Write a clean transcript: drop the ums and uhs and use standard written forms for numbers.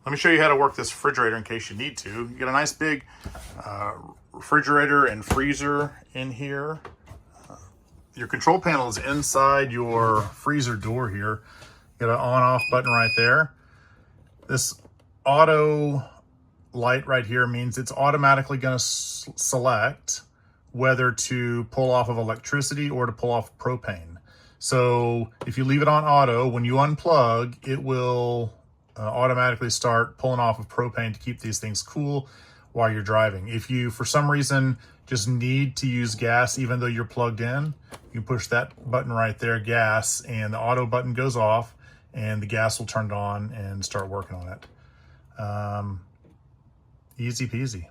Let me show you how to work this refrigerator in case you need to. You get a nice big refrigerator and freezer in here. Your control panel is inside your freezer door here. You got an on-off button right there. This auto light right here means it's automatically going to select whether to pull off of electricity or to pull off propane. So if you leave it on auto, when you unplug, it will automatically start pulling off of propane to keep these things cool while you're driving. If you, for some reason, just need to use gas even though you're plugged in, you push that button right there, gas, and the auto button goes off and the gas will turn on and start working on it. Easy peasy.